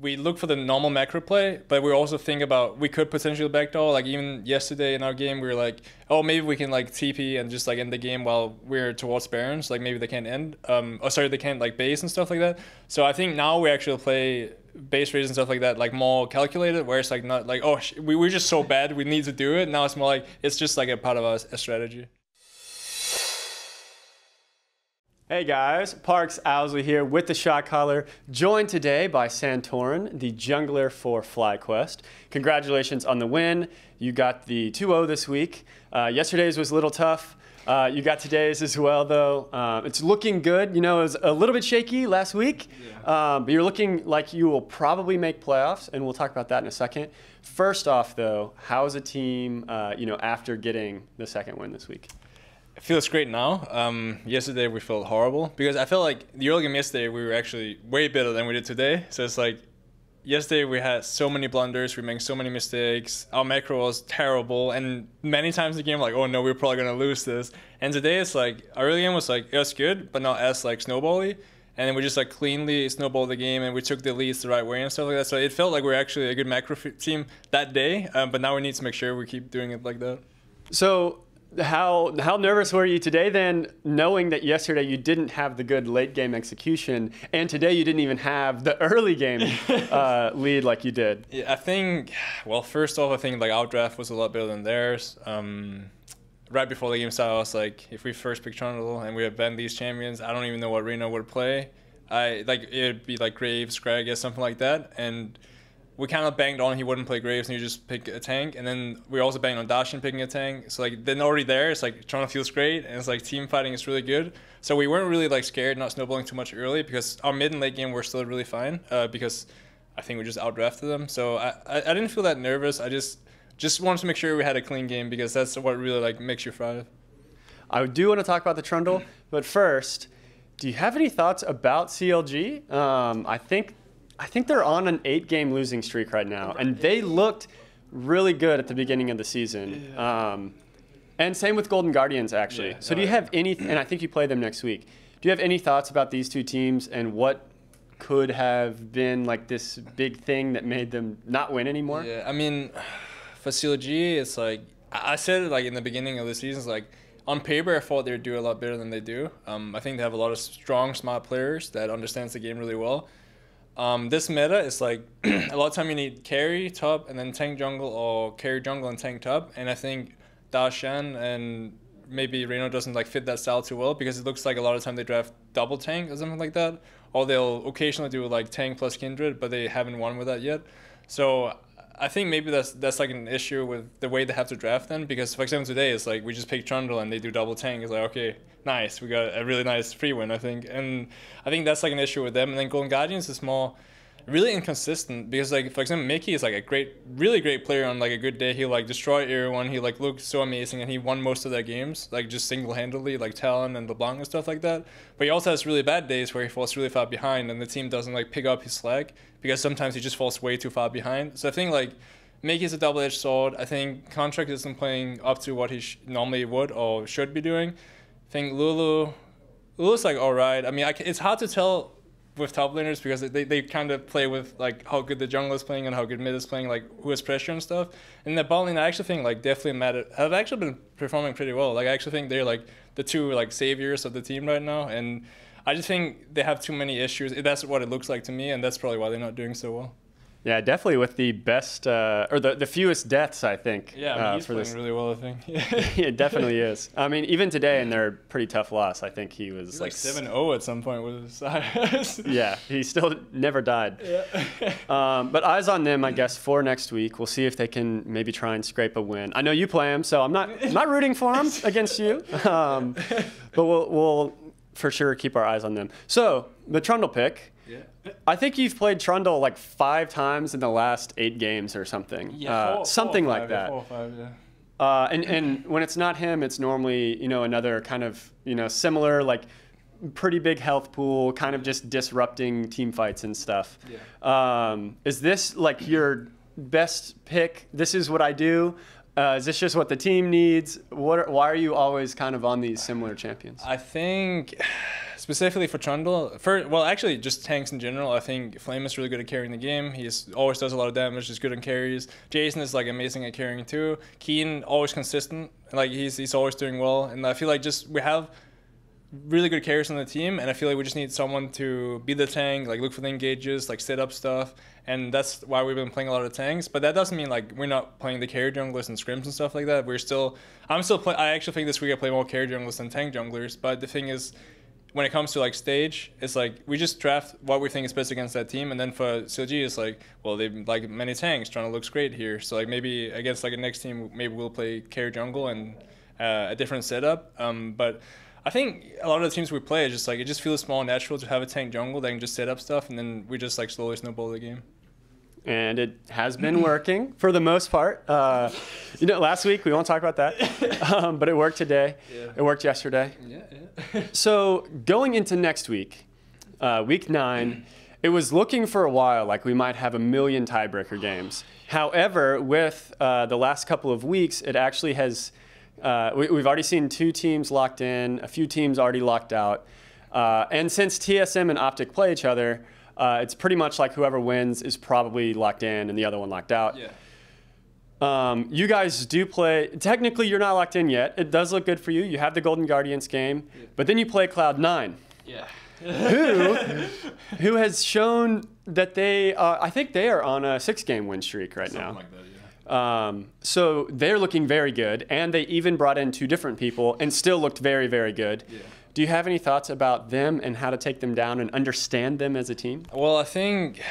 we look for the normal macro play, but we also think about we could potentially backdoor. Like even yesterday in our game, we were like, oh, maybe we can like TP and just like end the game while we're towards Barons. Like maybe they can't end. They can't like base and stuff like that. So I think now we actually play base raids and stuff like that, like more calculated, where it's like not like, oh, we're just so bad, we need to do it. Now it's more like it's just like a part of our strategy. Hey guys, Parks Owsley here with the Shotcaller, joined today by Santorin, the jungler for FlyQuest. Congratulations on the win. You got the 2-0 this week. Yesterday's was a little tough. You got today's as well, though. It's looking good. You know, it was a little bit shaky last week, but you're looking like you will probably make playoffs, and we'll talk about that in a second. First off, though, how's the team, after getting the second win this week? It feels great now. Yesterday we felt horrible because I felt like the early game yesterday we were actually way better than we did today. So it's like yesterday we had so many blunders, we made so many mistakes. Our macro was terrible, and many times in the game like, oh no, we're probably gonna lose this. And today it's like our early game was like it was good, but not as like snowbally. And then we just like cleanly snowballed the game, and we took the leads the right way and stuff like that. So it felt like we're actually a good macro team that day. But now we need to make sure we keep doing it like that. So how nervous were you today then, knowing that yesterday you didn't have the good late game execution, and today you didn't even have the early game lead like you did? Yeah, I think, well, first off, I think like our draft was a lot better than theirs. Right before the game started, I was like, if we first pick Trundle and we had banned these champions, I don't even know what Reno would play. It'd be like Graves, Gragas, something like that, and we kind of banged on he wouldn't play Graves and you just pick a tank, and then we also banged on Dashin picking a tank. So like then already there, it's like Toronto feels great, and it's like team fighting is really good. So we weren't really like scared not snowballing too much early because our mid and late game were still really fine because I think we just outdrafted them. So I didn't feel that nervous. I just wanted to make sure we had a clean game because that's what really like makes you thrive. I do want to talk about the Trundle, but first, do you have any thoughts about CLG? I think they're on an 8-game losing streak right now, and they looked really good at the beginning of the season. And same with Golden Guardians, actually. Yeah, so do you have any, and I think you play them next week, do you have any thoughts about these two teams and what could have been like this big thing that made them not win anymore? Yeah, I mean, for CLG, it's like, I said it like in the beginning of the season, it's like, on paper, I thought they would do a lot better than they do. I think they have a lot of strong, smart players that understands the game really well. This meta is like a lot of time you need carry top and then tank jungle, or carry jungle and tank top, and I think Dashan and maybe Reno doesn't like fit that style too well because it looks like a lot of time they draft double tank or something like that, or they'll occasionally do like tank plus Kindred, but they haven't won with that yet. So I think maybe that's like an issue with the way they have to draft them, because for example today it's like we just pick Trundle and they do double tank. It's like, okay, nice, we got a really nice free win, I think. And I think that's like an issue with them. And then Golden Guardians is more really inconsistent because like for example Mickey is like a really great player on like a good day. He'll like destroy everyone, he like looked so amazing, and he won most of their games like just single-handedly, like Talon and LeBlanc and stuff like that. But he also has really bad days where he falls really far behind and the team doesn't like pick up his slack because sometimes he just falls way too far behind. So I think like Mickey's a double-edged sword. I think Contract isn't playing up to what he normally would or should be doing. I think Lulu's like alright. I mean, it's hard to tell with top laners because they kind of play with like how good the jungle is playing and how good mid is playing, like who has pressure and stuff. And the bot lane, I actually think like definitely Matt have actually been performing pretty well. Like I actually think they're like the two like saviors of the team right now, and I just think they have too many issues. That's what it looks like to me, and that's probably why they're not doing so well. Yeah, definitely with the best, or the fewest deaths, I think. Yeah, I mean, he's playing really well, I think. Yeah, it definitely is. I mean, even today in their pretty tough loss, I think he was like 7-0 at some point with his size. Yeah, he still never died. Yeah. But eyes on them, I guess, for next week. We'll see if they can maybe try and scrape a win. I know you play him, so I'm not rooting for him against you. But we'll for sure keep our eyes on them. So, the Trundle pick. Yeah. I think you've played Trundle like 5 times in the last 8 games or something. Yeah, something like that. 4 or 5, yeah. And when it's not him, it's normally, another kind of, similar, like pretty big health pool, kind of just disrupting team fights and stuff. Yeah. Is this like your best pick? This is what I do? Is this just what the team needs? Why are you always kind of on these similar champions? I think specifically for Trundle, well, actually just tanks in general, I think Flame is really good at carrying the game. He always does a lot of damage, is good on carries. Jason is like amazing at carrying too. Keen, always consistent. Like he's always doing well. And I feel like we have really good carriers on the team, and I feel like we just need someone to be the tank, like look for the engages, like set up stuff, and that's why we've been playing a lot of tanks. But that doesn't mean like we're not playing the carry junglers and scrims and stuff like that. I'm still playing. I actually think this week I play more carry junglers than tank junglers. But the thing is, when it comes to like stage, it's like we just draft what we think is best against that team, and then for CLG it's like, well, they like many tanks. Trundle looks great here, so like maybe against like a next team, maybe we'll play carry jungle and a different setup. But I think a lot of the teams we play is just like it just feels small and natural to have a tank jungle that can just set up stuff, and then we just like slowly snowball the game. And it has been working for the most part. Last week we won't talk about that, but it worked today. Yeah. It worked yesterday. Yeah. So going into next week, week 9, it was looking for a while like we might have a million tiebreaker games. However, with the last couple of weeks, it actually has. We've already seen 2 teams locked in, a few teams already locked out. And since TSM and Optic play each other, it's pretty much like whoever wins is probably locked in and the other one locked out. Yeah. You guys do play. Technically, you're not locked in yet. It does look good for you. You have the Golden Guardians game, but then you play Cloud9. Yeah. who has shown that I think they are on a 6-game win streak right now. Something like that, yeah. So they're looking very good, and they even brought in 2 different people and still looked very, very good. Yeah. Do you have any thoughts about them and how to take them down and understand them as a team? Well, I think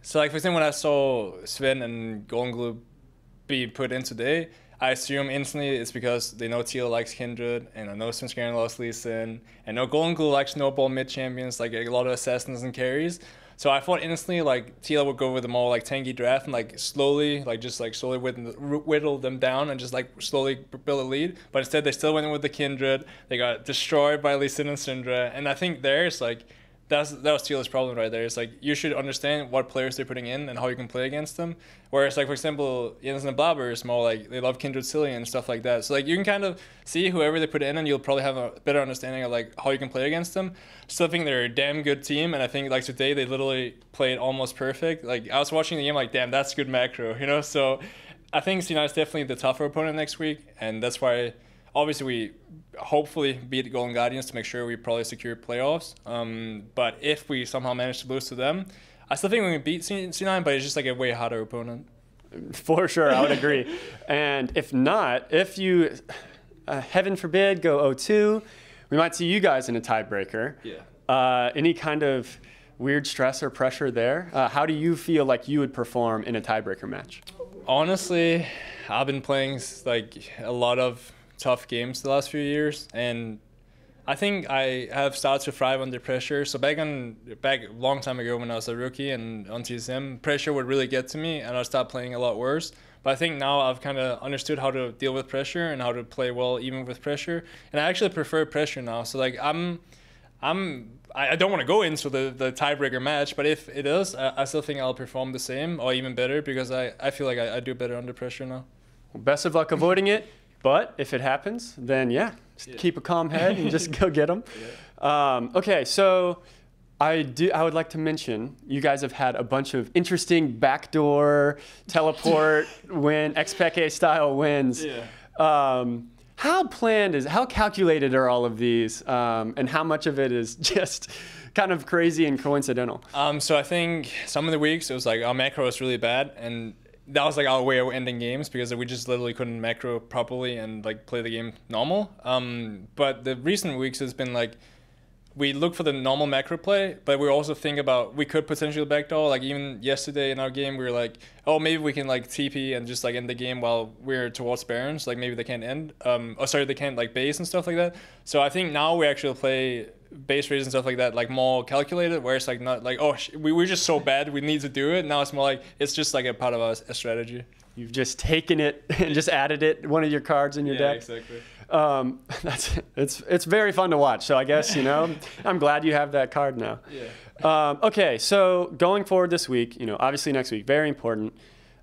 so. Like for example, when I saw Sven and Golden Glue be put in today, I assume instantly it's because they know Teal likes Kindred, and I know Sven's Garen loves Lee Sin, and I know Golden Glue likes snowball mid champions, like a lot of assassins and carries. So I thought instantly like TL would go with a more like tanky draft and like slowly whittle them down and just like slowly build a lead. But instead they still went in with the Kindred. They got destroyed by Lee Sin and Syndra. And I think there's like that was TL's problem right there. It's like you should understand what players they're putting in and how you can play against them. Whereas like for example, Jens and Blabber is more like they love Kindred Cillian and stuff like that. So like you can kind of see whoever they put in and you'll probably have a better understanding of like how you can play against them. Still think they're a damn good team, and I think like today they literally played almost perfect. Like I was watching the game like, damn, that's good macro, you know? So I think C9 is definitely the tougher opponent next week, and that's why obviously we hopefully beat the Golden Guardians to make sure we probably secure playoffs. But if we somehow manage to lose to them, I still think we can beat C9, but it's just like a way harder opponent. For sure, I would agree. And if not, if you, heaven forbid, go 0-2, we might see you guys in a tiebreaker. Yeah. Any kind of weird stress or pressure there? How do you feel like you would perform in a tiebreaker match? Honestly, I've been playing like a lot of tough games the last few years, and I think I have started to thrive under pressure. So back a long time ago when I was a rookie and on TSM, pressure would really get to me and I'd start playing a lot worse. But I think now I've kind of understood how to deal with pressure and how to play well even with pressure. And I actually prefer pressure now. So like I don't want to go into the tiebreaker match, but if it is, I still think I'll perform the same or even better because I feel like I do better under pressure now. Well, best of luck avoiding it. But if it happens, then keep a calm head and just go get them. Yeah. Okay, so I would like to mention you guys have had a bunch of interesting backdoor teleport XPK style wins. Yeah. How calculated are all of these, and how much of it is just kind of crazy and coincidental? So I think some of the weeks it was like our macro was really bad, and that was like our way of ending games because we just literally couldn't macro properly and like play the game normal. But the recent weeks has been like we look for the normal macro play, but we also think about we could potentially backdoor. Like even yesterday in our game, we were like, oh, maybe we can like TP and just like end the game while we're towards Barons. Like maybe they can't end. They can't like base and stuff like that. So I think now we actually play base raids and stuff like that like more calculated, where it's like not like, oh, we're just so bad we need to do it. Now it's more like it's just like a part of a strategy. You've just taken it and just added it, one of your cards in your deck. Yeah, exactly. It's very fun to watch. So I guess, I'm glad you have that card now. Yeah. Okay, so going forward this week, obviously next week, very important.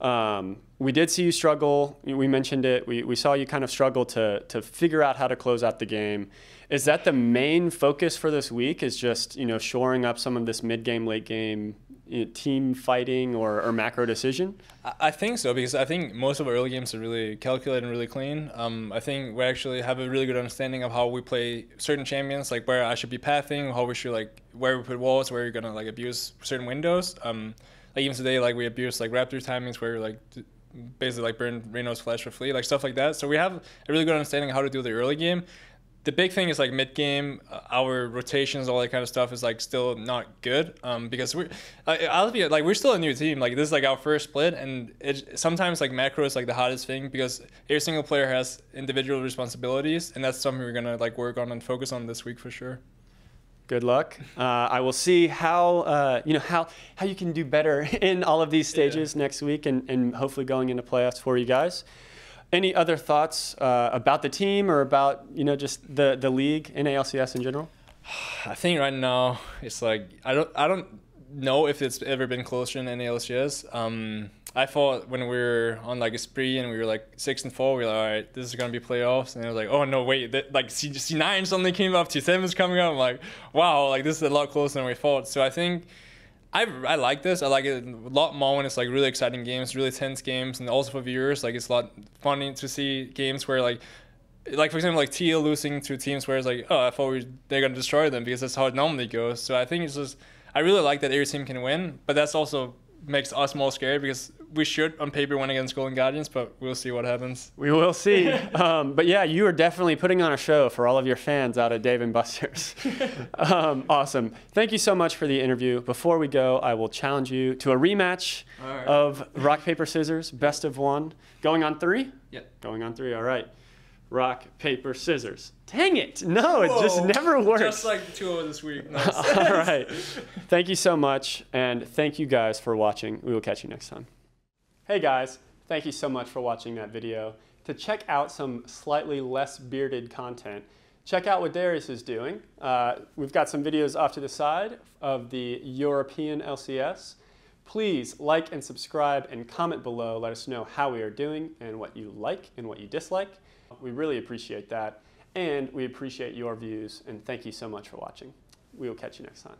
We did see you struggle. We mentioned it. We saw you kind of struggle to figure out how to close out the game. Is that the main focus for this week? Is just shoring up some of this mid-game, late-game team fighting or macro decision? I think so, because I think most of our early games are really calculated and really clean. I think we actually have a really good understanding of how we play certain champions, like where I should be pathing, how we should where we put walls, where you're gonna abuse certain windows. Even today, we abused Raptor timings where basically burn Reno's flash for fleet, stuff like that. So we have a really good understanding of how to do the early game. The big thing is mid game, our rotations, all that kind of stuff is still not good, because we're still a new team. This is our first split, and sometimes macro is the hottest thing, because every single player has individual responsibilities, and that's something we're gonna work on and focus on this week for sure. Good luck. I will see how you can do better in all of these stages next week, and hopefully going into playoffs for you guys. Any other thoughts about the team or about just the league in ALCS in general? I think right now it's I don't know if it's ever been closer in ALCS. I thought when we were on a spree and we were 6-4, we were all right, this is gonna be playoffs, and it was oh no, wait, C9 suddenly came up, T7 is coming up. I'm wow, this is a lot closer than we thought. So I think I like this. I like it a lot more when it's really exciting games, really tense games, and also for viewers, it's a lot funny to see games where for example TL losing to teams where it's oh, I thought they're gonna destroy them, because that's how it normally goes. So I think it's just, I really like that every team can win, but that's also makes us more scared, because we should on paper win against Golden Guardians, but we'll see what happens. We will see. But yeah, you are definitely putting on a show for all of your fans out at Dave & Buster's. Awesome. Thank you so much for the interview. Before we go, I will challenge you to a rematch of rock, paper, scissors, best of one. Going on 3? Yep. Going on 3, all right. Rock, paper, scissors. Dang it. No, it just never works. Just 2-0 this week. Nice. All right. Thank you so much, and thank you guys for watching. We will catch you next time. Hey guys, thank you so much for watching that video. To check out some slightly less bearded content, check out what Darius is doing. We've got some videos off to the side of the European LCS. Please like and subscribe and comment below. Let us know how we are doing and what you like and what you dislike. We really appreciate that, and we appreciate your views, and thank you so much for watching. We will catch you next time.